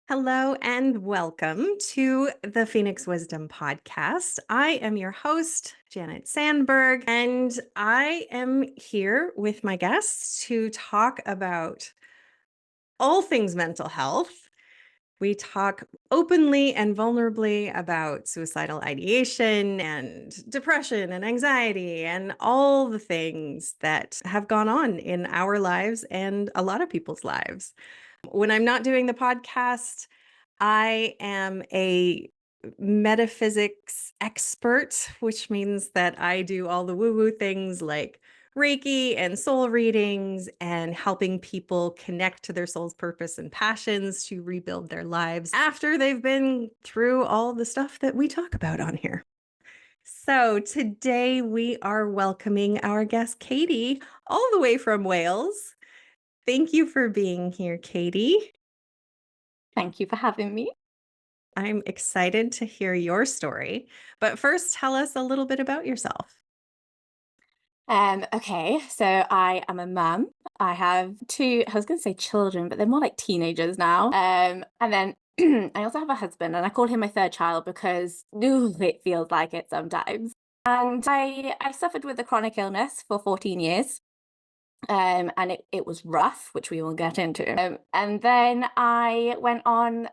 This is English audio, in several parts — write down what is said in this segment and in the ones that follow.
Hello and welcome to the Phoenix Wisdom Podcast. I am your host, Janet Sandberg, and I am here with my guests to talk about all things mental health. We talk openly and vulnerably about suicidal ideation and depression and anxiety and all the things that have gone on in our lives and a lot of people's lives. When I'm not doing the podcast, I am a metaphysics expert, which means that I do all the woo-woo things like Reiki and soul readings and helping people connect to their soul's purpose and passions to rebuild their lives after they've been through all the stuff that we talk about on here. So today we are welcoming our guest, Katie, all the way from Wales. Thank you for being here, Katie. Thank you for having me. I'm excited to hear your story. But first, tell us a little bit about yourself. Okay, so I am a mum. I have two, I was going to say children, but they're more like teenagers now. And then I also have a husband, and I call him my third child because ooh, it feels like it sometimes. And I suffered with a chronic illness for 14 years. And it was rough, which we will get into. And then I went on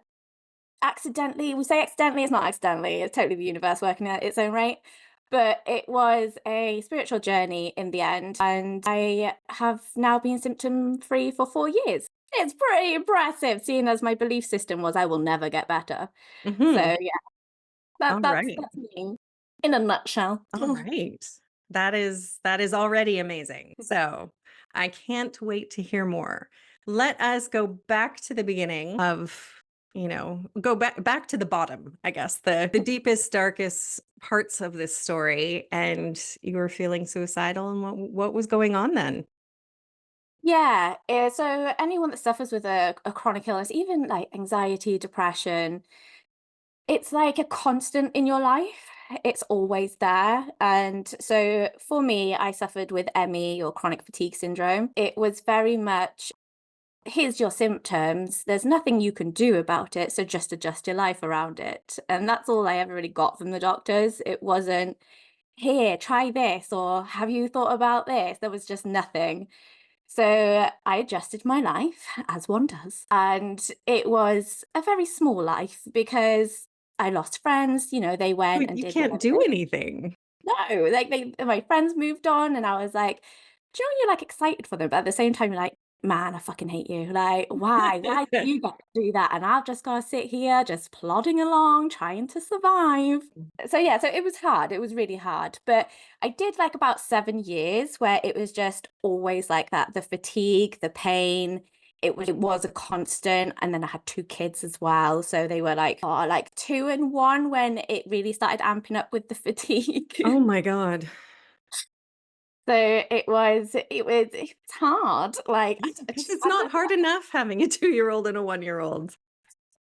accidentally, we say accidentally, it's not accidentally, it's totally the universe working at its own rate. But it was a spiritual journey in the end, and I have now been symptom free for 4 years. It's pretty impressive, seeing as my belief system was I will never get better. So Hmm. yeah, All right. that's me in a nutshell. All right. That is already amazing. So I can't wait to hear more. Let us go back to the beginning of, go back to the bottom, I guess, the deepest, darkest parts of this story. And you were feeling suicidal, and what was going on then? Yeah, so anyone that suffers with a chronic illness, even like anxiety, depression, it's like a constant in your life. It's always there. And so for me, I suffered with ME or chronic fatigue syndrome. It was very much, here's your symptoms. There's nothing you can do about it. So just adjust your life around it. And that's all I ever really got from the doctors. It wasn't, here, try this, or have you thought about this? There was just nothing. So I adjusted my life as one does. And it was a very small life because I lost friends, they went But and you did can't whatever do they anything. no, like my friends moved on and I was like, do you know, you're like excited for them, but at the same time you're like, man, I fucking hate you. Like, why? Why do you get to do that? And I've just got to sit here just plodding along, trying to survive. So yeah, so it was hard. It was really hard. But I did like about 7 years where it was just always like that. The fatigue, the pain, it was a constant. And then I had two kids as well. So they were like, oh, like 2 and 1 when it really started amping up with the fatigue. Oh my God. So it was hard. Like Because it's not hard enough having a 2-year-old and a 1-year-old.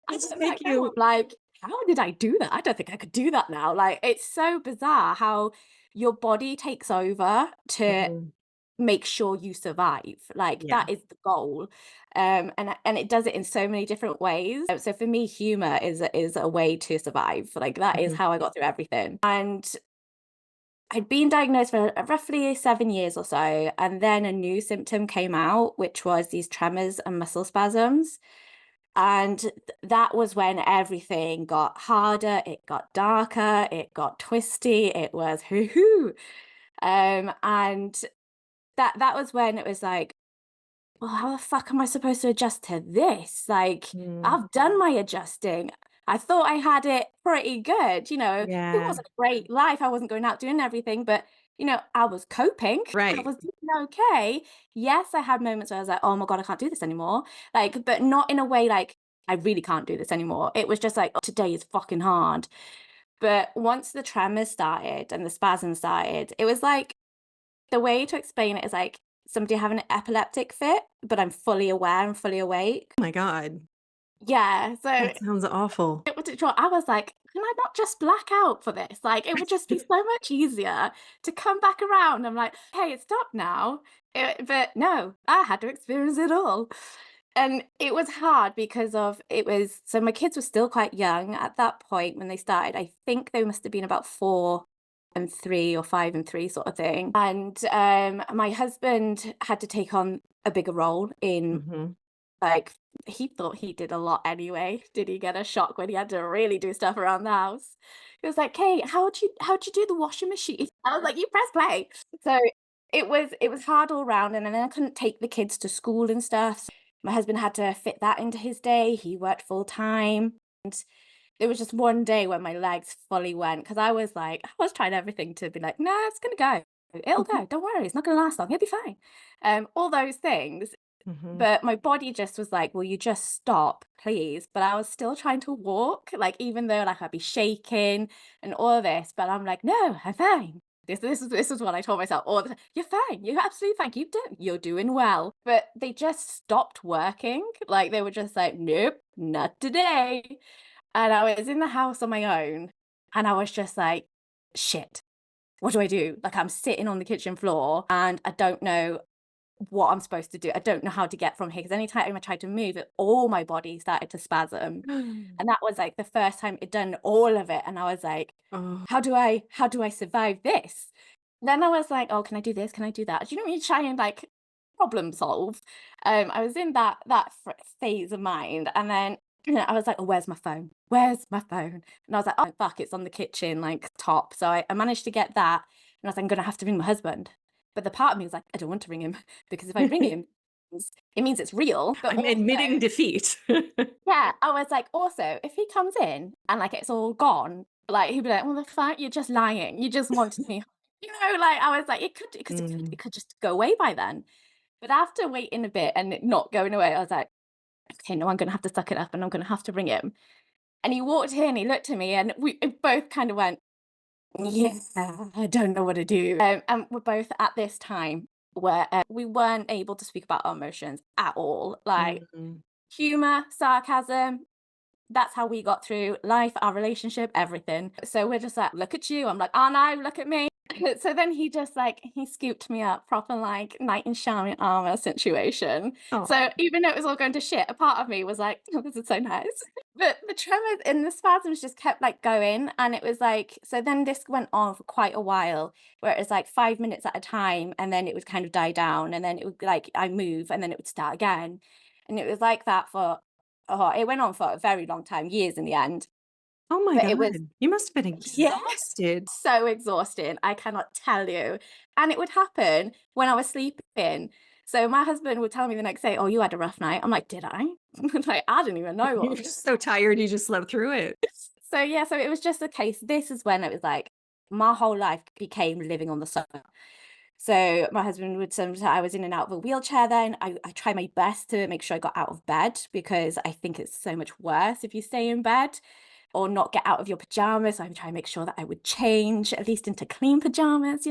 I It'll just take like now you. I'm like, how did I do that? I don't think I could do that now. Like it's so bizarre how your body takes over to Mhm. make sure you survive. Like Yeah. that is the goal. And it does it in so many different ways. So for me, humor is a way to survive. Like that is Mhm. how I got through everything. And I'd been diagnosed for roughly 7 years or so, and then a new symptom came out, which was these tremors and muscle spasms. And that was when everything got harder, it got darker, it got twisty, it was hoo hoo. And that was when it was like, well, how the fuck am I supposed to adjust to this? Like, Mm. I've done my adjusting. I thought I had it pretty good, it Yeah. wasn't a great life. I wasn't going out doing everything, but I was coping. I Right. was doing okay. Yes, I had moments where I was like, oh my God, I can't do this anymore. Like, but not in a way like I really can't do this anymore. It was just like, oh, today is fucking hard. But once the tremors started and the spasms started, it was like the way to explain it is like somebody having an epileptic fit, but I'm fully aware and fully awake. Oh my God. Yeah, so That sounds awful. it was I was like, "Can I not just black out for this?" Like, it would just be so much easier to come back around. I'm like, "Hey, it's stopped now." But no, I had to experience it all. And it was hard because of it was so my kids were still quite young at that point when they started. I think they must have been about 4 and 3 or 5 and 3 sort of thing. And, my husband had to take on a bigger role in, Mhm. like he thought he did a lot anyway. Did he get a shock when he had to really do stuff around the house? He was like, "Kate, how'd you do the washing machine?" I was like, "You press play." So, it was hard all round, and then I couldn't take the kids to school and stuff. My husband had to fit that into his day. He worked full time. There was just one day when my legs fully went because I was trying everything to be like, "No, it's gonna go. It'll go. Don't worry. It's not gonna last long. It'll be fine." All those things. Mhm. But my body just was like, "Will you just stop, please?" But I was still trying to walk, like, even though, like, I'd be shaking and all this, but I'm like, "No, I'm fine." This is what I told myself all the time. "You're fine. You're absolutely fine. You're doing well." But they just stopped working. Like, they were just like, "Nope, not today." And I was in the house on my own, and I was just like, "Shit, what do I do?" Like, I'm sitting on the kitchen floor, and I don't know what I'm supposed to do. I don't know how to get from here because anytime I tried to move it, all my body started to spasm. And that was like the first time it done all of it. And I was like, Oh. how do I survive this? Then I was like, oh, can I do this? Can I do that? Do you know when you try and like problem solve? I was in that phase of mind. And then I was like, oh, where's my phone? Where's my phone? And I was like, oh fuck, it's on the kitchen like top. So I managed to get that. And I was like, I'm gonna have to ring my husband. But the part of me was like, I don't want to ring him because if I ring him, it means it's real. But I'm also, admitting defeat. yeah, I was like, also, if he comes in and like it's all gone, like he'd be like, well, the fact you're just lying. You just wanted me, like I was like, it could because it could Mm. it could just go away by then. But after waiting a bit and it not going away, I was like, okay, no, I'm gonna have to suck it up and I'm gonna have to ring him. And he walked in, he looked at me, and we both kind of went, yeah, I don't know what to do. And we're both at this time where we weren't able to speak about our emotions at all. Like Mhm. humor, sarcasm, that's how we got through life, our relationship, everything. So we're just like, look at you. I'm like, oh no, look at me. So then he just like, he scooped me up, proper like knight in shining armor situation. Oh. So even though it was all going to shit, a part of me was like, oh, this is so nice. But the tremors and the spasms just kept like going. And it was like, so then this went on for quite a while where it was like 5 minutes at a time. And then it would kind of die down. And then it would like, I move and then it would start again. And it was like that for oh, it went on for a very long time, years in the end, Oh my but it was god. You must have been yeah, exhausted. so exhausting, I cannot tell you, and it would happen when I was sleeping. So my husband would tell me the next day, "Oh, you had a rough night." I'm like, "Did I?" Like, I didn't even know You're what just so tired, you just slept through it. So, yeah, so it was just a case this is when it was like, my whole life became living on the sofa. So my husband would sometimes I was in and out of a wheelchair then. I try my best to make sure I got out of bed because I think it's so much worse if you stay in bed or not get out of your pajamas. So I'm trying to make sure that I would change at least into clean pajamas.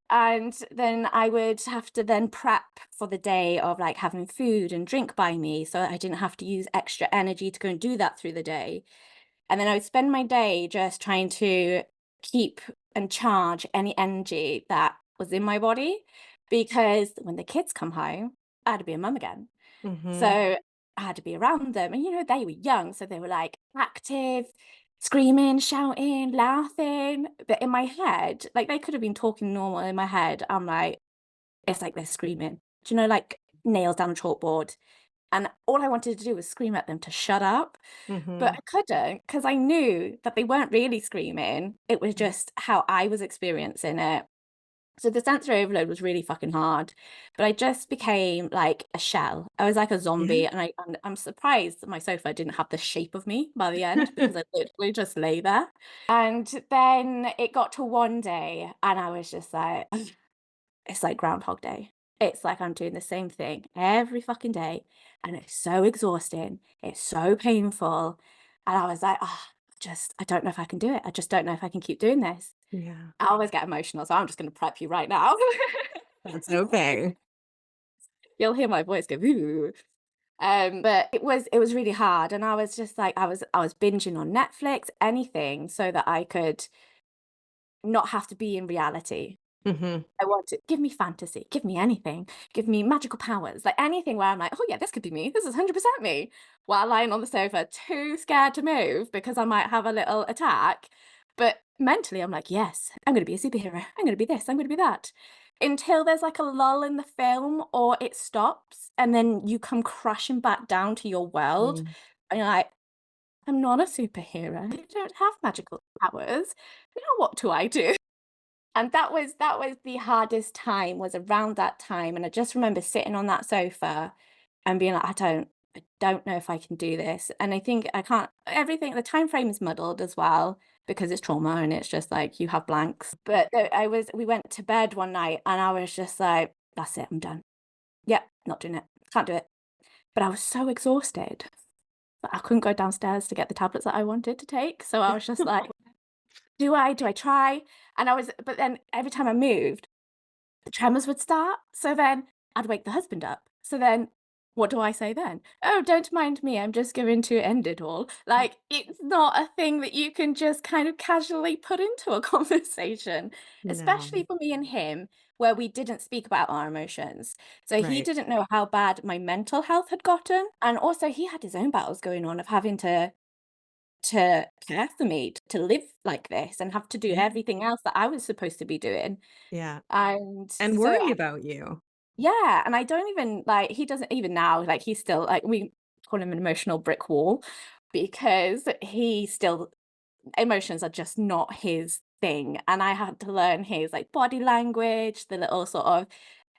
And then I would have to then prep for the day of like having food and drink by me. So I didn't have to use extra energy to go and do that through the day. And then I would spend my day just trying to keep and charge any energy that was in my body because when the kids come home, I had to be a mum again. Mhm. So I had to be around them. And, they were young. So they were like active, screaming, shouting, laughing. But in my head, like they could have been talking normal. In my head, I'm like, it's like they're screaming. Do you know, like nails down a chalkboard? And all I wanted to do was scream at them to shut up. But Mhm. I couldn't because I knew that they weren't really screaming. It was just how I was experiencing it. So the sensory overload was really fucking hard. But I just became like a shell. I was like a zombie. Yeah. And I'm surprised that my sofa didn't have the shape of me by the end because I literally just lay there. And then it got to one day and I was just like, it's like Groundhog Day. It's like I'm doing the same thing every fucking day, and it's so exhausting. It's so painful. And I was like, oh, I don't know if I can do it. I just don't know if I can keep doing this. Yeah. I always get emotional, so I'm just going to prep you right now. That's okay. You'll hear my voice go, ooh. But it was really hard. And I was just like, I was binging on Netflix, anything so that I could not have to be in reality. Mhm. I want to give me fantasy, give me anything, give me magical powers, like anything where I'm like, oh yeah, this could be me. This is 100% me. While lying on the sofa, too scared to move because I might have a little attack. But mentally, I'm like, yes, I'm going to be a superhero. I'm going to be this. I'm going to be that. Until there's like a lull in the film or it stops and then you come crashing back down to your world. Mm. And you're like, I'm not a superhero. I don't have magical powers. Now what do I do? And that was the hardest time, was around that time, and I just remember sitting on that sofa and being like, I don't know if I can do this." And I think I can't everything the time frame is muddled as well because it's trauma and it's just like you have blanks. But we went to bed one night and I was just like, "That's it, I'm done. Yep, not doing it. Can't do it." But I was so exhausted that I couldn't go downstairs to get the tablets that I wanted to take, so I was just like, Do I try?" And but then every time I moved, the tremors would start. So then I'd wake the husband up. So then what do I say then? "Oh, don't mind me. I'm just going to end it all." Like, it's not a thing that you can just kind of casually put into a conversation, especially No. for me and him, where we didn't speak about our emotions. So he Right. didn't know how bad my mental health had gotten. And also he had his own battles going on of having to care for me, to live like this and have to do Yeah. everything else that I was supposed to be doing. Yeah. And And so worry about you. yeah, and I don't even like he doesn't even now, like he's still like we call him an emotional brick wall because he still emotions are just not his thing. And I had to learn his like body language, the little sort of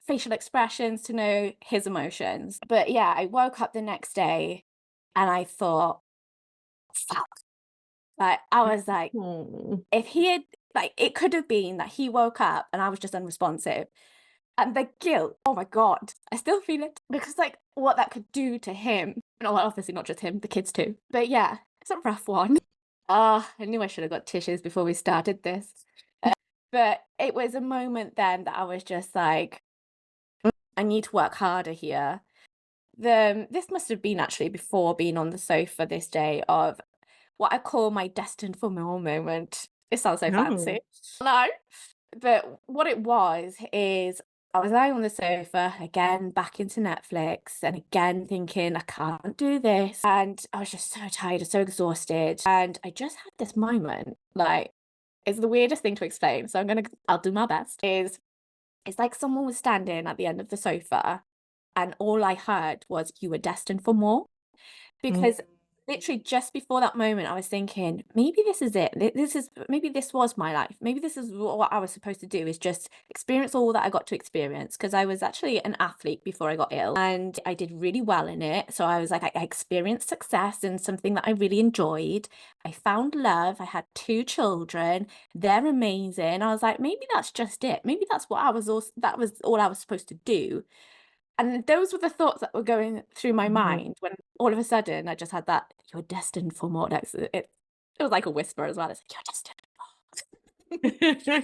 facial expressions to know his emotions. But yeah, I woke up the next day and I thought, fuck. Like I was like, Oh. if he had like, it could have been that he woke up and I was just unresponsive, and the guilt, oh my god, I still feel it because, like, what that could do to him, no, well, obviously not just him, the kids too. But yeah, it's a rough one. Ah, I knew I should have got tissues before we started this. But it was a moment then that I was just like, I need to work harder here. This must have been actually before being on the sofa this day of what I call my destined for more moment. It sounds so No. fancy. No. But what it was is I was lying on the sofa again, back into Netflix, and again thinking, I can't do this. And I was just so tired and so exhausted. And I just had this moment, like, it's the weirdest thing to explain. So I'll do my best. It's like someone was standing at the end of the sofa, and all I heard was, "You were destined for more." Mm. Because literally just before that moment, I was thinking, maybe this is it. Maybe this was my life. Maybe this is what I was supposed to do, is just experience all that I got to experience. Because I was actually an athlete before I got ill and I did really well in it. So I was like, I experienced success in something that I really enjoyed. I found love. I had 2 children. They're amazing. I was like, maybe that's just it. Maybe that's what I was also, that was all I was supposed to do. And those were the thoughts that were going through my Mhm. mind when all of a sudden I just had that, "You're destined for more." It was like a whisper as well. It's like, "You're destined for more."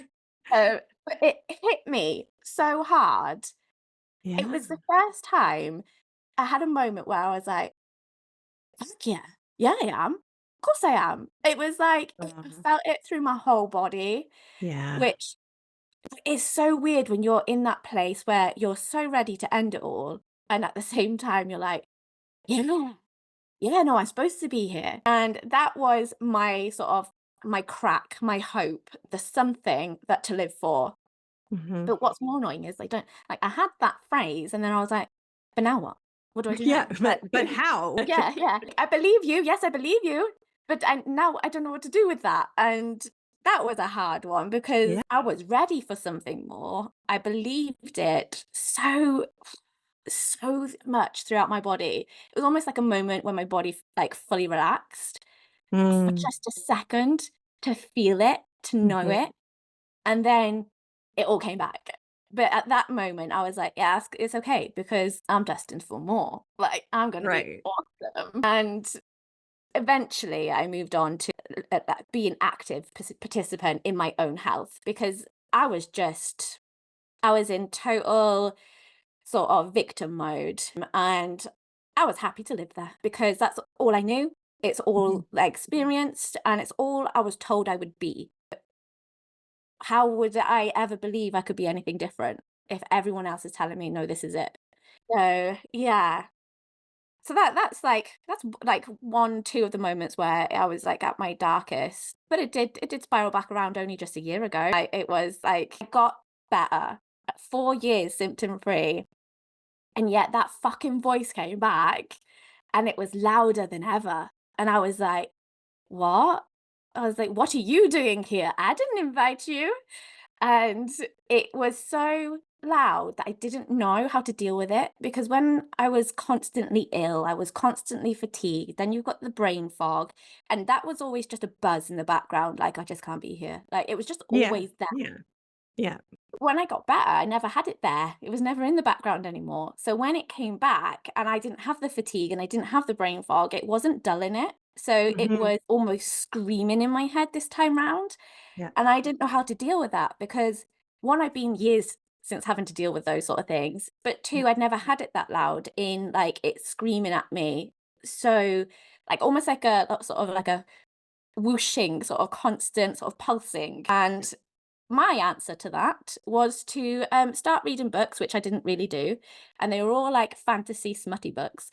But it hit me so hard. It Yeah. was the first time I had a moment where I was like, "Fuck yeah. Yeah, I am. Of course I am." It was like, I Uh, felt it through my whole body, yeah. which is so weird when you're in that place where you're so ready to end it all, and at the same time you're like, "Yeah. Yeah, no, I'm supposed to be here." And that was my sort of my crack, my hope, the something that to live for. Mhm. But what's more annoying is I don't like I had that phrase and then I was like, but now what? What do I do Yeah, now? Like, but how? yeah, yeah. I believe you. Yes, I believe you. But now I don't know what to do with that. And that was a hard one because Yeah. I was ready for something more. I believed it so much throughout my body. It was almost like a moment when my body like fully relaxed for Mm. just a second to feel it, to know Mhm. it, and then it all came back. But at that moment, I was like, yeah, it's okay because I'm destined for more. Like, I'm going to be Right. awesome. And eventually, I moved on to be an active participant in my own health because I was in total sort of victim mode. And I was happy to live there because that's all I knew. It's Mhm. all I experienced and it's all I was told I would be. how would I ever believe I could be anything different if everyone else is telling me, "No, this is it." So, yeah. So that's like 1, 2 of the moments where I was, like, at my darkest, but it did spiral back around only just a year ago. It was, like, I got better at 4 years symptom free, and yet that fucking voice came back, and it was louder than ever, and I was like, "What?" I was like, "What are you doing here? I didn't invite you." And it was so loud that I didn't know how to deal with it, because when I was constantly ill, I was constantly fatigued. Then you've got the brain fog, and that was always just a buzz in the background, like, I just can't be here. Like, it was just Yeah. always there. Yeah. Yeah. When I got better, I never had it there. It was never in the background anymore. So when it came back and I didn't have the fatigue and I didn't have the brain fog, it wasn't dulling it. So it Mhm. was almost screaming in my head this time round. Yeah. And I didn't know how to deal with that because, one, I've been years since having to deal with those sort of things. But Yeah. two, I'd never had it that loud in, like, it screaming at me. So, like, almost like a sort of like a whooshing, sort of constant sort of pulsing. Yeah. And my answer to that was to start reading books, which I didn't really do. And they were all like fantasy smutty books,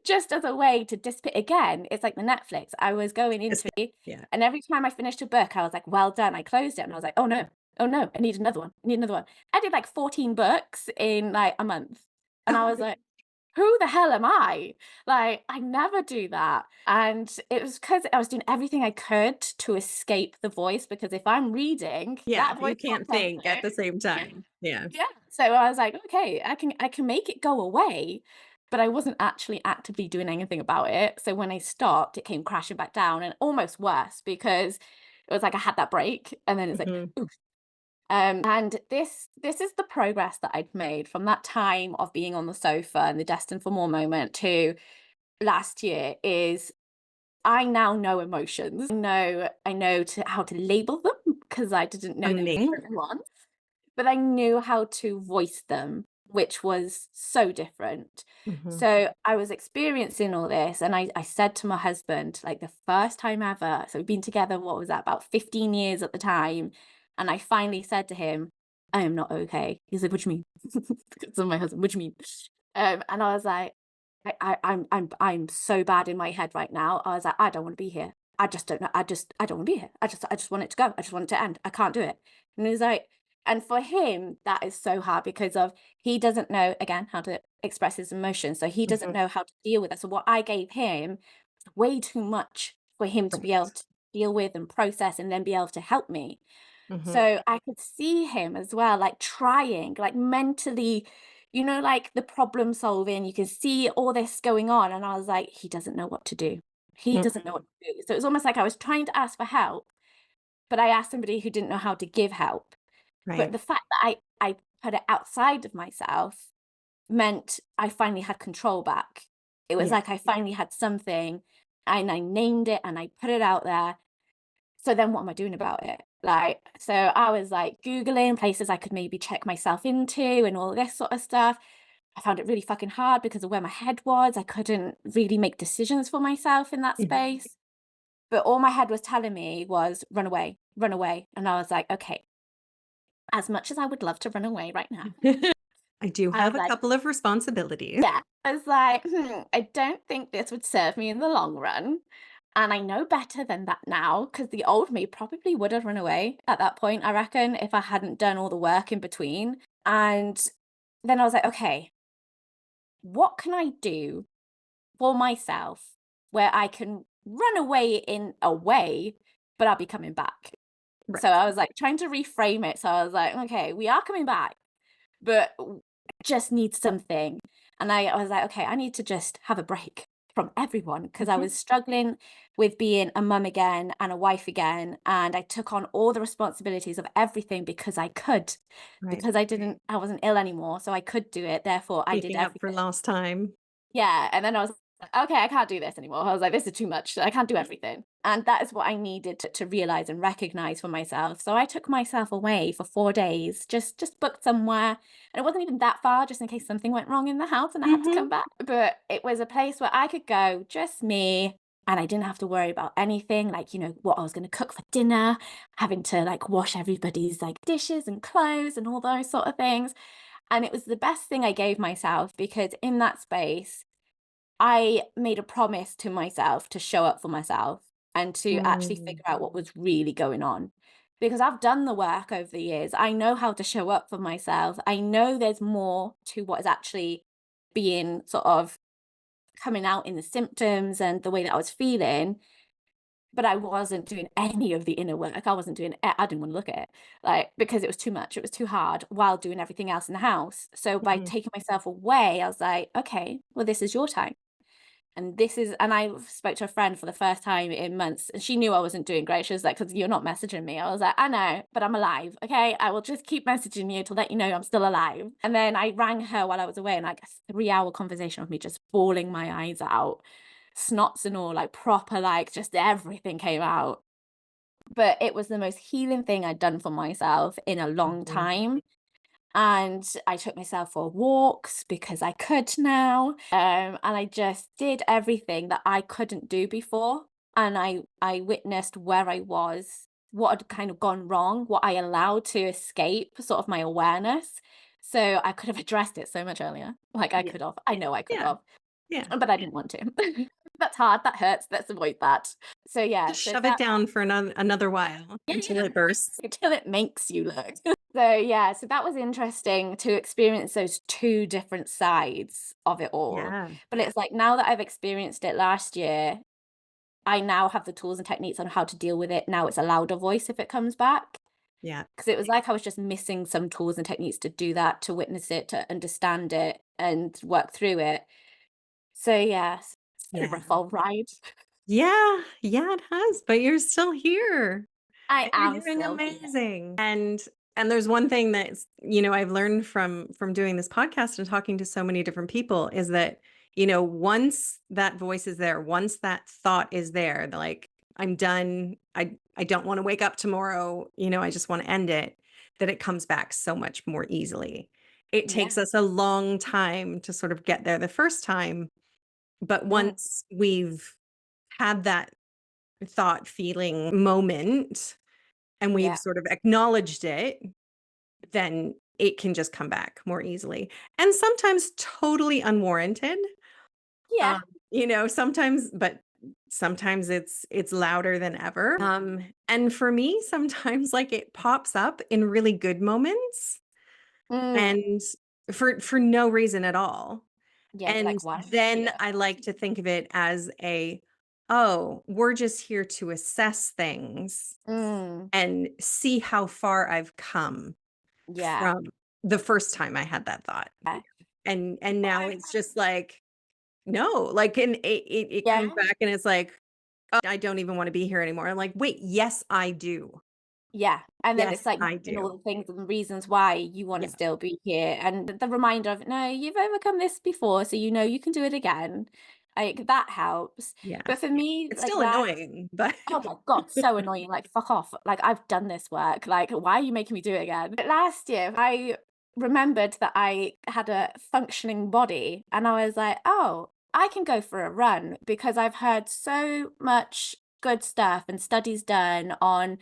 just as a way to dissipate. Again, it's like the Netflix. I was going into Escape. it, Yeah. and every time I finished a book, I was like, well done. I closed it and I was like, oh no, oh no, I need another one. I need another one. I did like 14 books in like a month. And I Oh was my like, who the hell am I? Like, I never do that. And it was because I was doing everything I could to escape the voice, because if I'm reading, yeah, that voice you can't can't come think at through. the same Yeah. time. Yeah. Yeah. So I was like, okay, I can make it go away, but I wasn't actually actively doing anything about it. So when I stopped, it came crashing back down, and almost worse, because it was like I had that break and then it's like, Mhm. oof. And this is the progress that I'd made from that time of being on the sofa and the destined for more moment to last year. Is I now know emotions. I know how to label them, because I didn't know the Amazing. different ones, but I knew how to voice them, which was so different. Mhm. So I was experiencing all this, and I said to my husband, like, the first time ever. So we've been together, what was that, about 15 years at the time. And I finally said to him, I am not okay. He's like, what do you mean? Because of my husband, what do you mean? And I was like, I'm so bad in my head right now. I was like, I don't want to be here. I just don't know. I don't want to be here. I just want it to go. I just want it to end. I can't do it. And he's like, and for him, that is so hard, because of, he doesn't know, again, how to express his emotions. So he doesn't Mhm. know how to deal with it. So what I gave him was way too much for him to be able Right. to deal with and process and then be able to help me. Mhm. So I could see him as well, like, trying, like, mentally, like the problem solving. You can see all this going on. And I was like, he doesn't know what to do. He doesn't know Mhm. what to do. So it was almost like I was trying to ask for help, but I asked somebody who didn't know how to give help. But Right. the fact that I put it outside of myself meant I finally had control back. It was Yeah. like I finally had something, and I named it and I put it out there. So then what am I doing about it? Like, so I was like Googling places I could maybe check myself into and all this sort of stuff. I found it really fucking hard because of where my head was. I couldn't really make decisions for myself in that Mhm. space. But all my head was telling me was run away, run away. And I was like, okay, as much as I would love to run away right now, I do I have was a like, couple of responsibilities. yeah, I was like, I don't think this would serve me in the long run. And I know better than that now, because the old me probably would have run away at that point, I reckon, if I hadn't done all the work in between. And then I was like, okay, what can I do for myself where I can run away in a way, but I'll be coming back? So Right. I was like trying to reframe it. So I was like, okay, we are coming back, but I just need something. And I was like, okay, I need to just have a break from everyone, because I Mhm. was struggling with being a mum again and a wife again. And I took on all the responsibilities of everything because I could, Right. because I wasn't ill anymore. So I could do it. Therefore, I did Making up for everything. lost time. Yeah, and then I was like, "Okay, I can't do this anymore." I was like, "This is too much. I can't do everything." And that is what I needed to realize and recognize for myself. So I took myself away for 4 days, just booked somewhere, and it wasn't even that far, just in case something went wrong in the house and I had to come Mhm. back. But it was a place where I could go, just me, and I didn't have to worry about anything like, what I was going to cook for dinner, having to like wash everybody's like dishes and clothes and all those sort of things. And it was the best thing I gave myself because in that space, I made a promise to myself to show up for myself and to actually Mm, figure out what was really going on. Because I've done the work over the years. I know how to show up for myself. I know there's more to what is actually being sort of coming out in the symptoms and the way that I was feeling, but I wasn't doing any of the inner work. I wasn't doing I didn't want to look at it, like, because it was too much. It was too hard while doing everything else in the house. So by mhm, taking myself away, I was like, okay, well, this is your time. And I spoke to a friend for the first time in months, and she knew I wasn't doing great. She was like, "'Cause you're not messaging me." I was like, "I know, but I'm alive, okay? I will just keep messaging you to let you know I'm still alive." And then I rang her while I was away, and like a 3-hour conversation with me just bawling my eyes out, snots and all, like proper, like just everything came out. But it was the most healing thing I'd done for myself in a long mhm. time. And I took myself for walks because I could now. And I just did everything that I couldn't do before. And I witnessed where I was, what had kind of gone wrong, what I allowed to escape sort of my awareness. So I could have addressed it so much earlier. Like I Yeah, could have. I know I could yeah, have, yeah. but I didn't want to. That's hard. That hurts. Let's avoid that. So yeah, Just so shove it that down for another while yeah, until yeah. it bursts. Until it makes you look. So yeah, so that was interesting to experience those two different sides of it all. Yeah, But it's like now that I've experienced it last year, I now have the tools and techniques on how to deal with it. Now it's a louder voice if it comes back. yeah, Because it was like I was just missing some tools and techniques to do that, to witness it, to understand it and work through it. So yes, it's been a yeah. rough old ride. Yeah, yeah, it has, but you're still here. I And am you're doing still here. amazing. And there's one thing that's, I've learned from doing this podcast and talking to so many different people is that, once that voice is there, once that thought is there, they're like, I'm done. I don't want to wake up tomorrow, I just want to end it, that it comes back so much more easily. It Yeah. takes us a long time to sort of get there the first time, but Mm, once we've had that thought, feeling moment, and we've yeah. sort of acknowledged it, then it can just come back more easily. And sometimes totally unwarranted. Yeah. Um, sometimes, but sometimes it's louder than ever. And for me, sometimes like it pops up in really good moments Mm, and for no reason at all. yeah. You're And like, why? then Yeah. I like to think of it as oh, we're just here to assess things Mm, and see how far I've come yeah. from the first time I had that thought. Yeah. And now it's just like, no, like, and it Yeah. comes back and it's like, "Oh, I don't even wanna be here anymore." I'm like, "Wait, yes, I do. Yeah. And then it's Yes, like I and all do." the things and the reasons why you want to Yeah, still be here. And the reminder of, no, you've overcome this before, so you know you can do it again. Like that helps. yeah. But for me, It's like still last annoying, but oh my God, so annoying. Like, fuck off. Like, I've done this work. Like, why are you making me do it again? But last year, I remembered that I had a functioning body and I was like, oh, I can go for a run because I've heard so much good stuff and studies done on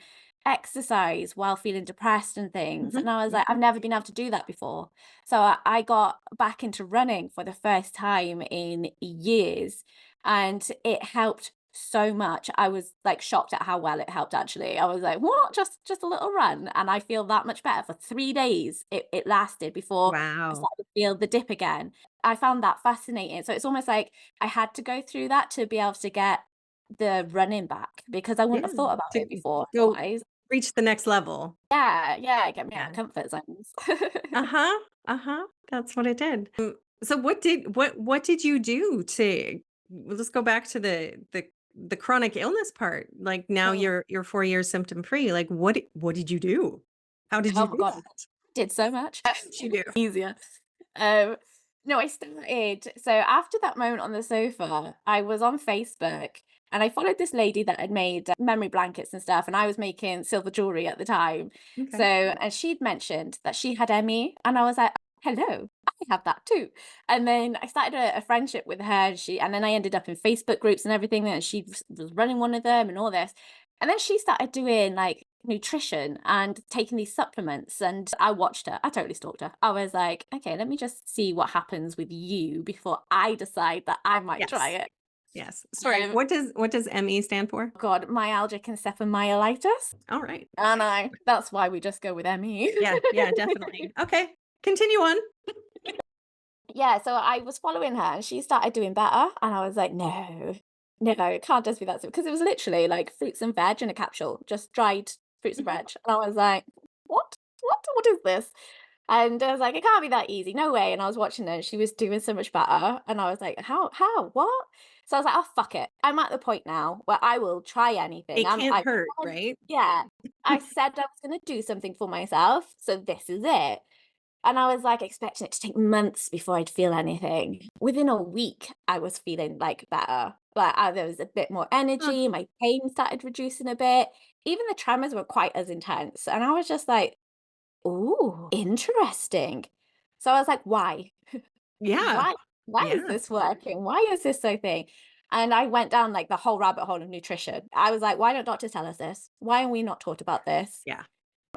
exercise while feeling depressed and things. Mhm, And I was like, I've mhm. never been able to do that before. So I got back into running for the first time in years and it helped so much. I was like shocked at how well it helped actually. I was like, "What? Just a little run?" And I feel that much better for 3 days. It lasted before I Wow. started to feel the dip again. I found that fascinating. So it's almost like I had to go through that to be able to get the running back because I wouldn't Yeah, have thought about to it before go otherwise. reach the next level. Yeah, yeah, get me out of Yeah. comfort zones. Uh-huh, uh-huh, that's what it did. So what did you do to let's go back to the chronic illness part. Like, now Mm. you're 4 years symptom free. Like, what did you do? How did Oh you my do God. that? Did so much. What you do? Easier. Um, no, I started so after that moment on the sofa, I was on Facebook and I followed this lady that had made memory blankets and stuff, and I was making silver jewelry at the time. So, Okay. and she'd mentioned that she had ME, and I was like, "Hello." I have that too. And then I started a friendship with her, and then I ended up in Facebook groups and everything, and she was running one of them and all this. And then she started doing like nutrition and taking these supplements, and I watched her. I totally stalked her. I was like, okay, let me just see what happens with you before I decide that I might try Yes. it. Yes. Sorry, what does ME stand for? God, myalgic encephalomyelitis. All right. I know. That's why we just go with ME. Yeah, yeah, definitely. Okay. Continue on. Yeah, so I was following her and she started doing better. And I was like, no, no, it can't just be that simple. Because it was literally like fruits and veg in a capsule, just dried fruits and veg. And I was like, what? What is this? And I was like, it can't be that easy. No way. And I was watching her and she was doing so much better. And I was like, how, what? So I was like, oh, fuck it. I'm at the point now where I will try anything. It can't hurt, I right? yeah, I said I was going to do something for myself. So this is it. And I was, like, expecting it to take months before I'd feel anything. Within a week, I was feeling, like, better. Like, there was a bit more Huh. energy, my pain started reducing a bit. Even the tremors weren't quite as intense, and I was just like, "Ooh, interesting." So I was like, "Why? Yeah. Why why is Yeah. this working? Why is this so thing?" And I went down, like, the whole rabbit hole of nutrition. I was like, "Why don't doctors tell us this? Why are we not taught about this?" Yeah.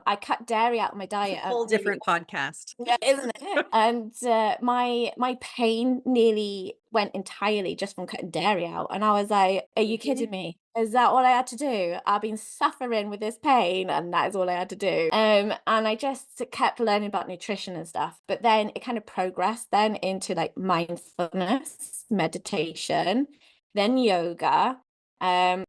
I cut dairy out of my It's a diet, whole nearly. different podcast. Yeah, isn't it? And, my pain nearly went entirely just from cutting dairy out, and I was like, "Are you Mhm. kidding me? Is that all I had to do? I've been suffering with this pain, and that is all I had to do." And I just kept learning about nutrition and stuff, but then it kind of progressed then into, like, mindfulness, meditation, then yoga. um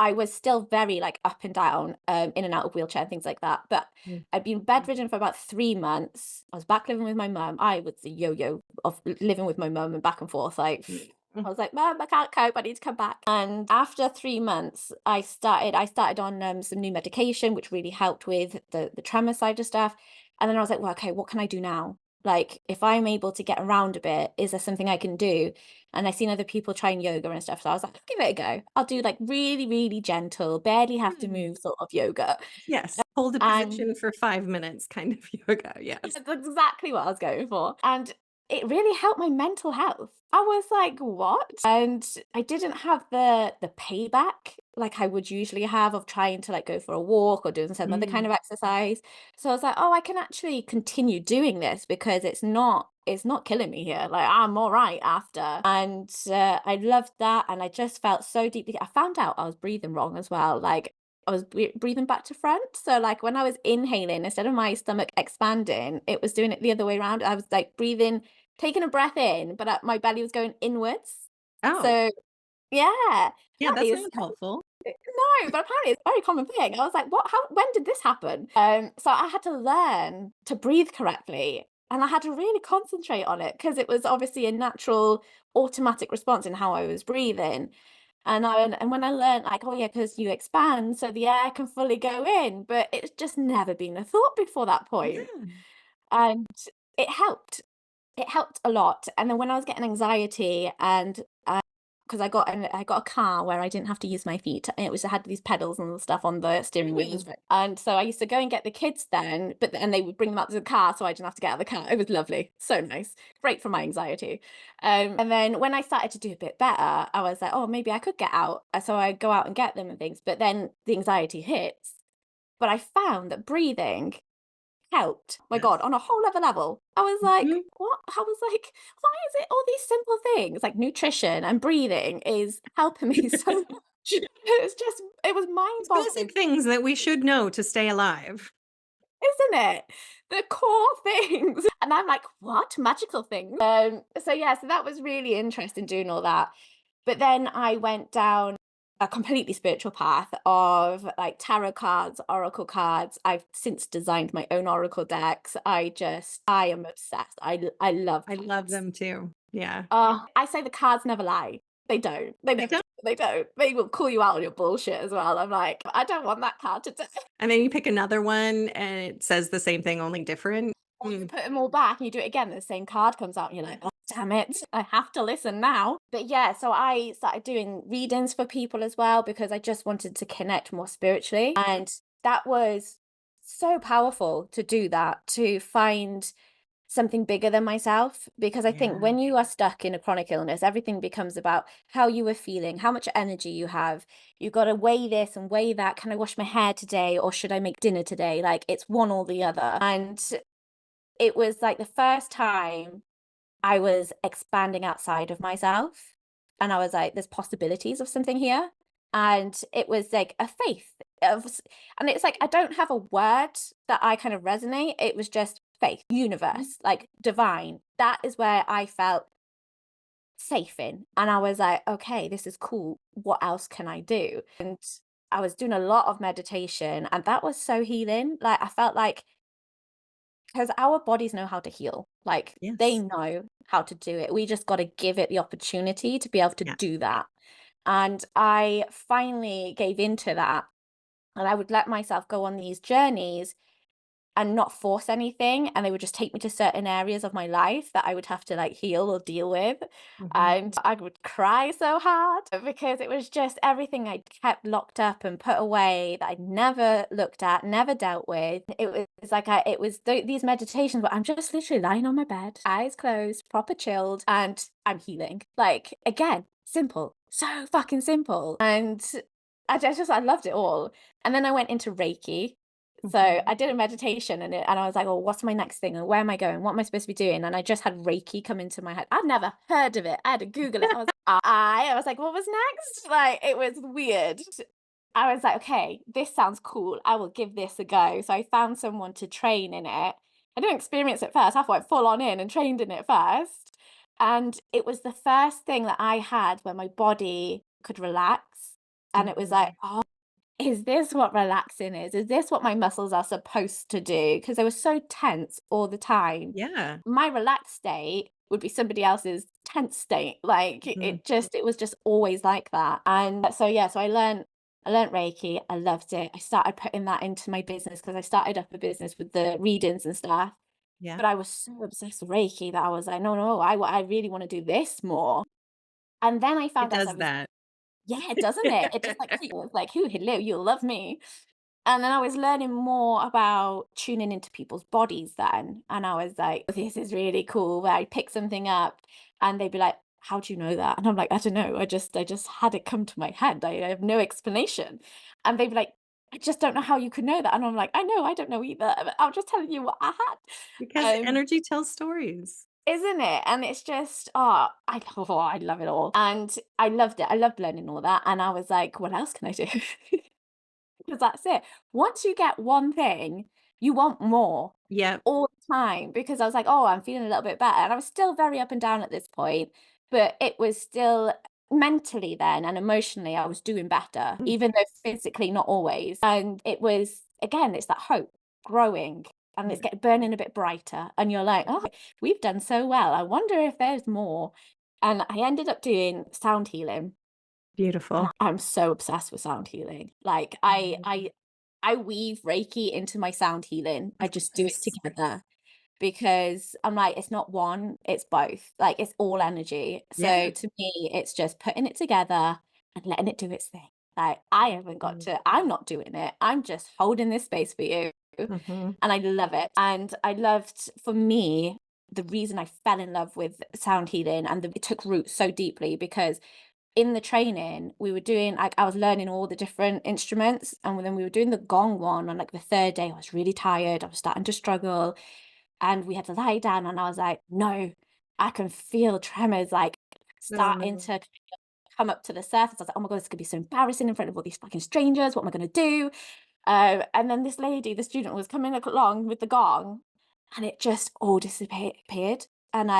I was still very, like, up and down, in and out of wheelchair and things like that, but Mm. I'd been bedridden for about 3 months. I was back living with my mum. I was a yo-yo of living with my mum and back and forth, like, I Mm. was like, "Mum, I can't cope, I need to come back." And after 3 months, I started on, some new medication, which really helped with the tremor side of stuff, and then I was like, "Well, okay, what can I do now? Like, if I'm able to get around a bit, is there something I can do?" And I seen other people trying yoga and stuff, so I was like, "I'll give it a go. I'll do, like, really, really gentle, barely have to Mm. move sort of yoga." Yes. Hold a And position for 5 minutes kind of yoga. Yes. that's exactly what I was going for, and it really helped my mental health. I was like, "What?" And I didn't have the payback like I would usually have of trying to, like, go for a walk or doing some other kind Mm. of exercise. So I was like, "Oh, I can actually continue doing this because it's not killing me here. Like, I'm alright after." And, I loved that, and I just felt so deeply. I found out I was breathing wrong as well, like, I was breathing back to front. So, like, when I was inhaling, instead of my stomach expanding, it was doing it the other way around. I was, like, taking a breath in, but, my belly was going inwards. Oh, So yeah, yeah, apparently that's it's not helpful. no, but apparently it's a very common thing. I was like, "What? How? When did this happen?" So I had to learn to breathe correctly, and I had to really concentrate on it because it was obviously a natural automatic response in how I was breathing. And when I learned, like, "Oh, yeah, because you expand so the air can fully go in," but it's just never been a thought before that point. Yeah. And it helped. It helped a lot. And then when I was getting anxiety, and, 'cause I got a car where I didn't have to use my feet, and it had these pedals and stuff on the steering wheels, Mm. and so I used to go and get the kids then, and they would bring them out to the car so I didn't have to get out of the car. It was lovely, so nice, great for my anxiety. And then when I started to do a bit better, I was like, "Oh, maybe I could get out." So I go out and get them and things, but then the anxiety hits. But I found that breathing helped. My God, Yes. on a whole other level. I was like, Mhm. "What?" I was like, "Why is it all these simple things like nutrition and breathing is helping me so much?" It was It's mind-boggling, basic things that we should know to stay alive. isn't it? The core things. And I'm like, "What? Magical things?" So yeah, so that was really interesting doing all that. But then I went down a completely spiritual path of like tarot cards, oracle cards. I've since designed my own oracle decks. I am obsessed. I love I love cards. them too. Yeah. I say the cards never lie. They don't. They They don't. don't. They don't. They will call you out on your bullshit as well. I'm like, I don't want that card today. And then you pick another one and it says the same thing, only different. Or you Mm. put them all back and you do it again, the same card comes out and you're like, "Oh, damn it, I have to listen now." But yeah, so I started doing readings for people as well because I just wanted to connect more spiritually. And that was so powerful to do that, to find something bigger than myself, because I think Yeah. when you are stuck in a chronic illness, everything becomes about how you were feeling, how much energy you have. You've got to weigh this and weigh that. Can I wash my hair today or should I make dinner today? Like it's one or the other. And it was like the first time I was expanding outside of myself. And I was like, there's possibilities of something here. And it was like a faith of, and it's like, I don't have a word that I kind of resonate. It was just faith, Mhm. universe, like divine. That is where I felt safe in. And I was like, okay, this is cool. What else can I do? And I was doing a lot of meditation, and that was so healing. Like, I felt like, because our bodies know how to heal. Like they Yes. know how to do it. We just got to give it the opportunity to be able to Yeah. do that. And I finally gave into that. And I would let myself go on these journeys and not force anything, and they would just take me to certain areas of my life that I would have to, like, heal or deal with, Mhm. and I would cry so hard because it was just everything I'd kept locked up and put away that I'd never looked at, never dealt with. It was like it was these meditations where I'm just literally lying on my bed, eyes closed, proper chilled, and I'm healing. Like, again, simple, so fucking simple, and I loved it all. And then I went into Reiki, so Mhm. I did a meditation, and I was like, "Oh, what's my next thing? And where am I going? What am I supposed to be doing?" And I just had Reiki come into my head. I'd never heard of it. I had to Google it. I was like, "What was next?" Like it was weird. I was like, "Okay, this sounds cool. I will give this a go." So I found someone to train in it. I didn't experience it first. I went full on in and trained in it first. And it was the first thing that I had where my body could relax. And it was like, Mhm. oh, is this what relaxing is? Is this what my muscles are supposed to do? Because they were so tense all the time. Yeah. My relaxed state would be somebody else's tense state. Like Mhm. it was just always like that. And so yeah, so I learned Reiki. I loved it. I started putting that into my business because I started up a business with the readings and stuff. Yeah. But I was so obsessed with Reiki that I was like, no, no, I really want to do this more. And then I It found out does I was, that. yeah, doesn't it? It just like, it was like, who, hello, you'll love me. And then I was learning more about tuning into people's bodies then, and I was like, "This is really cool," where I'd pick something up and they'd be like, "How do you know that?" And I'm like, "I don't know, I just had it come to my head, I have no explanation." And they'd be like, "I just don't know how you could know that." And I'm like, "I know, I don't know either, but I'm just telling you what I Because had." energy tells stories. Isn't it? And it's just, oh, I love it all, and I loved it, I loved learning all that, and I was like, "What else can I do?" Because that's it. Once you get one thing, you want more Yep. all the time, because I was like, "Oh, I'm feeling a little bit better." And I was still very up and down at this point, but it was still mentally then and emotionally, I was doing better, Mm. even though physically not always. And it was, again, it's that hope growing, and it's Yeah. getting burning a bit brighter. And you're like, "Oh, we've done so well. I wonder if there's more." And I ended up doing sound healing. And Beautiful. I'm so obsessed with sound healing. Like Mhm. I weave Reiki into my sound healing. I Of just do it course. together because I'm like, it's not one, it's both. Like it's all energy. Yeah. So to me, it's just putting it together and letting it do its thing. Like I haven't got Mm. to, I'm not doing it. I'm just holding this space for you. Mhm. And I love it. And I loved, for me, the reason I fell in love with sound healing and it took root so deeply because in the training, we were doing like I was learning all the different instruments, and then we were doing the gong one on like the third day. I was really tired. I was starting to struggle, and we had to lie down. And I was like, "No, I can feel tremors like Oh, starting no. to come up to the surface." I was like, "Oh my god, this could be so embarrassing in front of all these fucking strangers. What am I going to do?" And then this lady, the student, was coming along with the gong, and it just all disappeared. And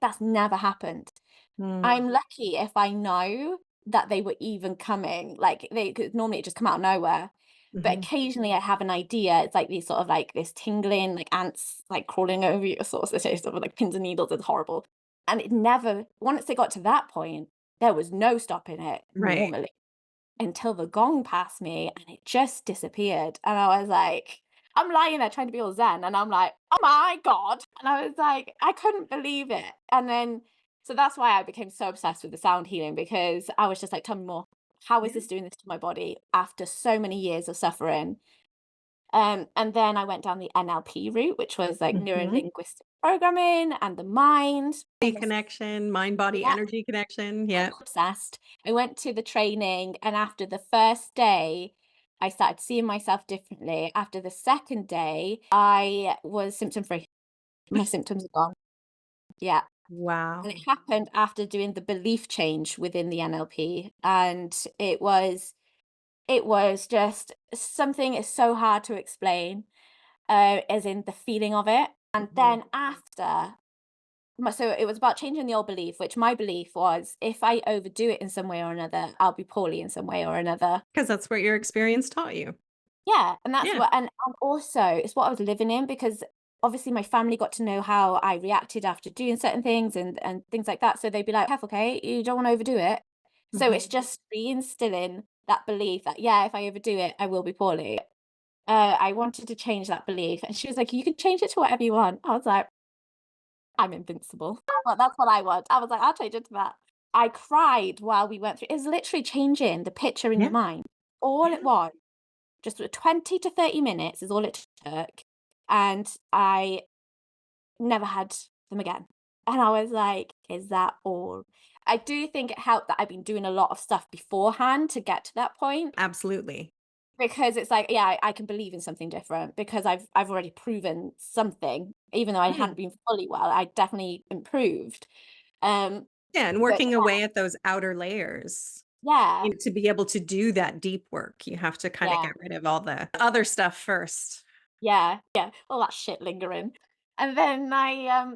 that's never happened. Mm. I'm lucky if I know that they were even coming, like, 'cause normally it just come out of nowhere, but Mhm. occasionally I have an idea, it's like these sort of, like, this tingling, like ants, like, crawling over you, sort of sensation of, like, pins and needles, it's horrible, and it never once it got to that point, there was no stopping it Right. normally until the gong passed me, and it just disappeared, and I was like I'm lying there trying to be all zen, and I'm like, "Oh my god," and I was like I couldn't believe it, and then so that's why I became so obsessed with the sound healing because I was just like, "Tell me more. How is Yeah. this doing this to my body after so many years of suffering?" And then I went down the NLP route, which was like Mhm. neuro-linguistic programming and the mind. Body And this, connection, mind body yeah, energy connection. I'm Yeah. obsessed. I went to the training, and after the first day, I started seeing myself differently. After the second day, I was symptom free. My symptoms are gone. Yeah. And Wow. it happened after doing the belief change within the NLP. And it was just something is so hard to explain, as in the feeling of it. And Mhm. then after, so it was about changing the old belief, which my belief was if I overdo it in some way or another, I'll be poorly in some way or another. 'Cause that's what your experience taught you. Yeah, and that's Yeah. what, and also it's what I was living in, because obviously my family got to know how I reacted after doing certain things and things like that. So they'd be like, "Careful, Kate, you don't want to overdo it." So it's Mhm. just reinstilling that belief that yeah, if I overdo it, I will be poorly. I wanted to change that belief, and she was like, "You can change it to whatever you want." I was like, "I'm invincible." But that's what I want. I was like, "I'll change it to that." I cried while we went through. It's literally changing the picture in your Yeah. mind. All it Yeah. was. Just 20 to 30 minutes is all it took, and I never had them again. And I was like, "Is that all?" I do think it helped that I've been doing a lot of stuff beforehand to get to that point, Absolutely. because it's like, yeah, I can believe in something different because I've already proven something. Even though I Yeah. hadn't been fully well, I definitely improved. Um, Yeah, and but working away at those outer layers. yeah, To be able to do that deep work, you have to kinda yeah. get rid of all the other stuff first. Yeah, yeah, all that shit lingering. And then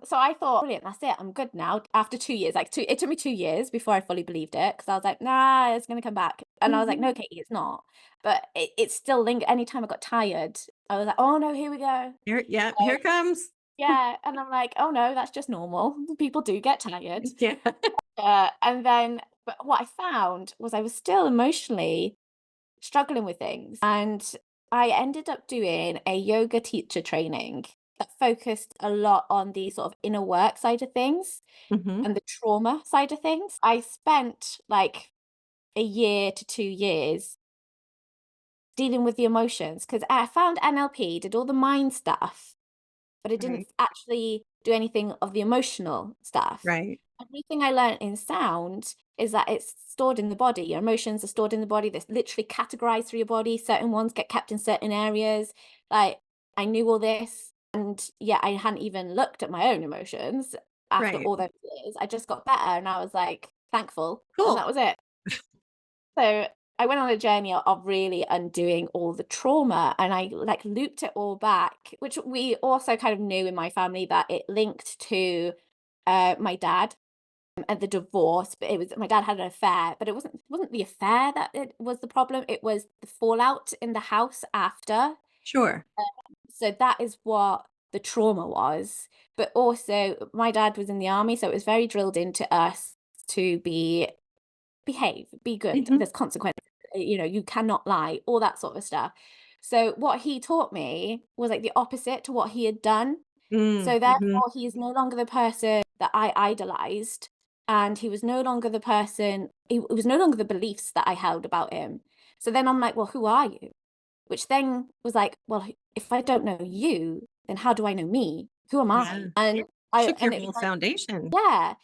so I thought, "Brilliant, that's it, I'm good now." After 2 years, like, 2 it took me 2 years before I fully believed it, because I was like, "Nah, it's gonna come back." And I was like, Mhm. "No, Katie, it's not." But it still lingered. Anytime I got tired, I was like, "Oh, no, here we go." Here yeah, So, here it comes. yeah, and I'm like, "Oh, no, that's just normal. People do get tired." Yeah. And then but what I found was I was still emotionally struggling with things. And I ended up doing a yoga teacher training that focused a lot on the sort of inner work side of things Mhm. and the trauma side of things. I spent like a year to 2 years dealing with the emotions, because I found NLP did all the mind stuff, but it didn't Right, actually do anything of the emotional stuff. right, Everything I learned in sound is that it's stored in the body. Your emotions are stored in the body. They're literally categorized through your body. Certain ones get kept in certain areas. Like, I knew all this, and yeah, I hadn't even looked at my own emotions after right. all those years. I just got better, and I was like thankful, and Cool. that was it. So I went on a journey of really undoing all the trauma, and I like looped it all back, which we also kind of knew in my family that it linked to my dad and the divorce. But it was my dad had an affair, but it wasn't the affair that it was the problem. It was the fallout in the house after. Sure. So that is what the trauma was. But also my dad was in the army, so it was very drilled into us to behave, be good. Mhm. There's consequences. You cannot lie, all that sort of stuff. So what he taught me was like the opposite to what he had done. Mm, So mhm. therefore, he is no longer the person that I idolized, and he was no longer the person. It was no longer the beliefs that I held about him. So then I'm like, well, who are you? Which then was like, well, if I don't know you, then how do I know me? Who am Yeah. I? And I Shook your and it was whole like, foundation. yeah.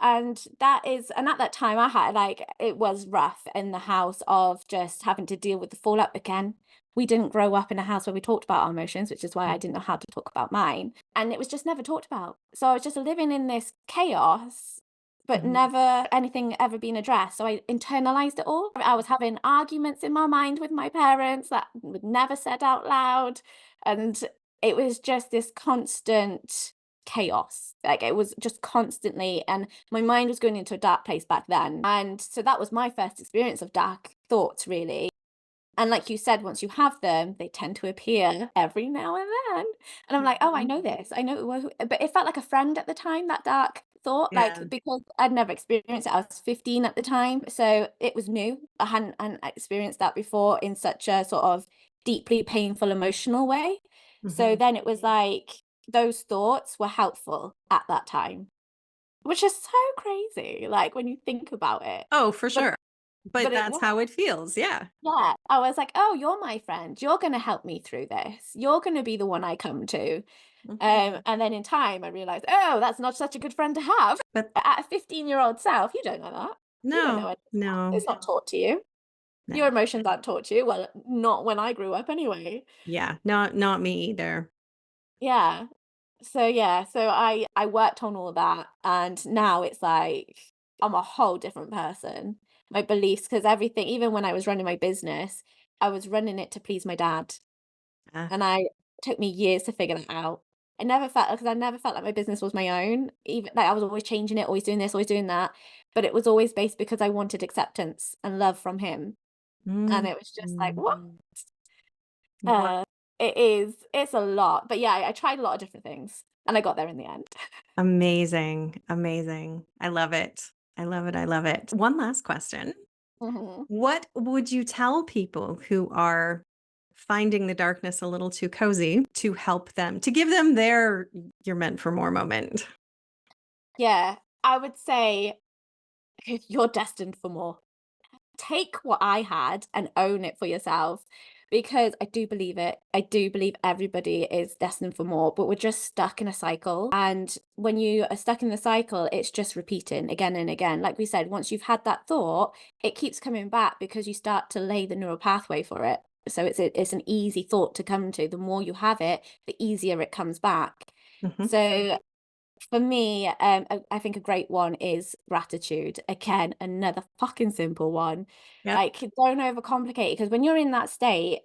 And at that time I had like it was rough in the house of just having to deal with the fallout again. We didn't grow up in a house where we talked about our emotions, which is why I Mm, didn't know how to talk about mine. And it was just never talked about. So I was just living in this chaos, but mhm. never anything ever being addressed. So I internalized it all. I was having arguments in my mind with my parents that were never said out loud. And it was just this constant chaos. Like it was just constantly, and my mind was going into a dark place back then. And so that was my first experience of dark thoughts, really. And like you said, once you have them, they tend to appear every now and then. And I'm like, oh, I Mhm. know this. I know, but it felt like a friend at the time, that dark thought, like Yeah. because I'd never experienced it. I was 15 at the time. So it was new. I hadn't experienced that before in such a sort of deeply painful, emotional way. So Mhm. then it was like those thoughts were helpful at that time, which is so crazy, like when you think about it. Oh, for But sure. but but it that's was. how it feels. Yeah. Yeah, I was like, "Oh, you're my friend. You're gonna help me through this. You're gonna be the one I come to." Mhm. And then in time, I realized, "Oh, that's not such a good friend to have." But At a 15-year-old self, you don't know that. You don't know no, any of that. no, It's not taught to you. Your no. emotions aren't taught to you. Well, not when I grew up anyway. Yeah, not me either. Yeah. So I worked on all that, and now it's like I'm a whole different person. My beliefs, because everything, even when I was running my business, I was running it to please my dad, Uh, and I took me years to figure that out. I never felt like my business was my own. Even like I was always changing it, always doing this, always doing that, but it was always based because I wanted acceptance and love from him, and mm, it was just like, what? mm. Wow. Uh, it's a lot, but yeah, I tried a lot of different things, and I got there in the end. Amazing, amazing. I love it. I love it, I love it. One last question. Mhm. What would you tell people who are finding the darkness a little too cozy to help them, to give them their "you're meant for more" moment? Yeah, I would say you're destined for more. Take what I had and own it for yourself, because I do believe it. I do believe everybody is destined for more, but we're just stuck in a cycle. And when you are stuck in the cycle, it's just repeating again and again. Like we said, once you've had that thought, it keeps coming back because you start to lay the neural pathway for it. So it's an easy thought to come to. The more you have it, the easier it comes back. Mhm. So for me, I think a great one is gratitude. Again, another fucking simple one. Yep. Like, don't overcomplicate it, because when you're in that state,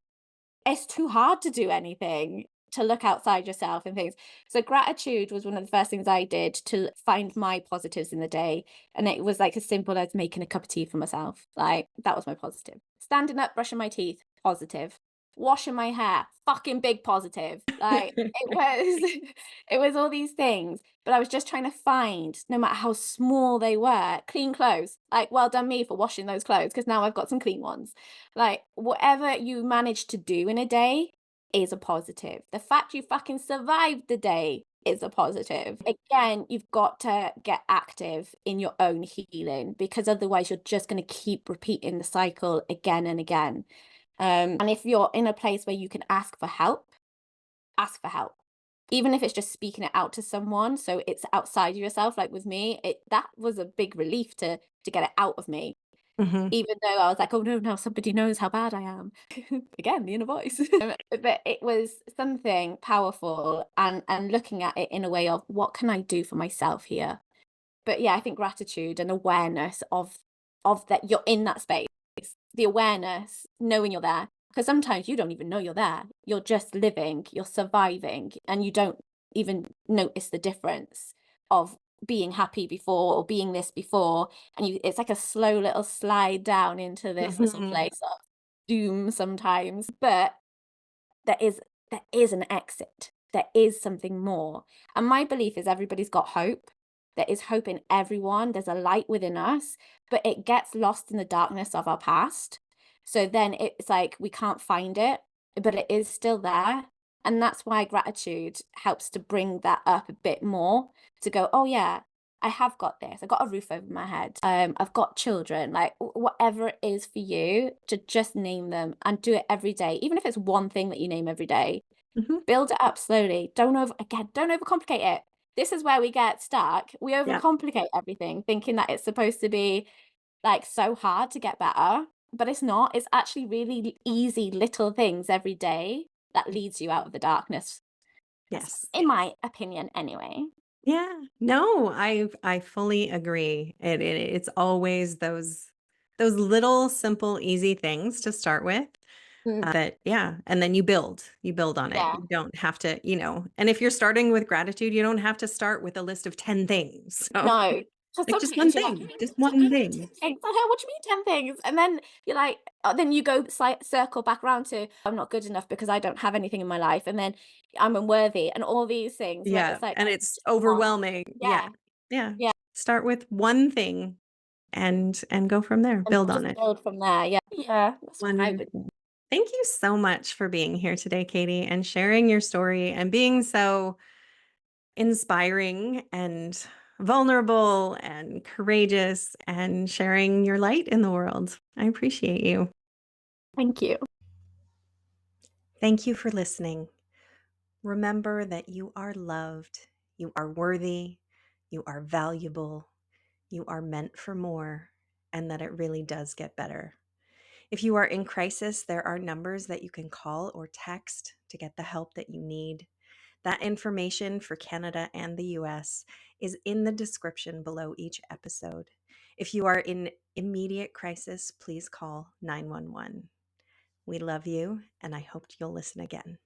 it's too hard to do anything, to look outside yourself and things. So gratitude was one of the first things I did to find my positives in the day. And it was like as simple as making a cup of tea for myself. Like that was my positive. Standing up, brushing my teeth, positive. Washing my hair, fucking big positive. Like it was it was all these things. But I was just trying to find, no matter how small they were, clean clothes. Like, well done me for washing those clothes, because now I've got some clean ones. Like, whatever you manage to do in a day is a positive. The fact you fucking survived the day is a positive. Again, you've got to get active in your own healing, because otherwise you're just going to keep repeating the cycle again and again. And if you're in a place where you can ask for help, ask for help. Even if it's just speaking it out to someone, so it's outside of yourself, like with me, it that was a big relief to get it out of me, Mhm. even though I was like, "Oh, no, now somebody knows how bad I am." Again, the inner voice. But it was something powerful, and looking at it in a way of, "What can I do for myself here?" But yeah, I think gratitude and awareness of that you're in that space, the awareness, knowing you're there, because sometimes you don't even know you're there. You're just living, you're surviving, and you don't even notice the difference of being happy before or being this before, and it's like a slow little slide down into this little Mhm. place of doom sometimes. But there is there is an exit. There is something more. And my belief is everybody's got hope. There is hope in everyone. There's a light within us, but it gets lost in the darkness of our past. So then it's like we can't find it, but it is still there. And that's why gratitude helps to bring that up a bit more, to go, oh yeah, I have got this. I've got a roof over my head. I've got children. Like whatever it is for you, to just name them and do it every day. Even if it's one thing that you name every day, Mhm. build it up slowly. Don't overcomplicate it. This is where we get stuck. We Yeah. overcomplicate everything, thinking that it's supposed to be like so hard to get better, but it's not. It's actually really easy little things every day that leads you out of the darkness. That's Yes. in my opinion anyway. Yeah. No, I fully agree. It's always those little simple easy things to start with. Mm, That yeah, and then you build on it. yeah. You don't have to, and if you're starting with gratitude, you don't have to start with a list of 10 things. So, No. So like just one sometimes you're like, thing, just "Just give one me thing. 10 things." I'm like, "What do you mean 10 things?" And then you're like, then you go circle back around to, "I'm not good enough because I don't have anything in my life," and then, "I'm unworthy," and all these things where Yeah, it's like, and "Oh, it's just one." overwhelming. Yeah. Yeah, Yeah. yeah, Start with one thing and go from there. and Build on just it. build from there. Yeah. Yeah, that's what I would. Wonderful. Thank you so much for being here today, Katie, and sharing your story and being so inspiring and vulnerable and courageous and sharing your light in the world. I appreciate you. Thank you. Thank you for listening. Remember that you are loved, you are worthy, you are valuable, you are meant for more, and that it really does get better. If you are in crisis, there are numbers that you can call or text to get the help that you need. That information for Canada and the US is in the description below each episode. If you are in immediate crisis, please call 911. We love you, and I hope you'll listen again.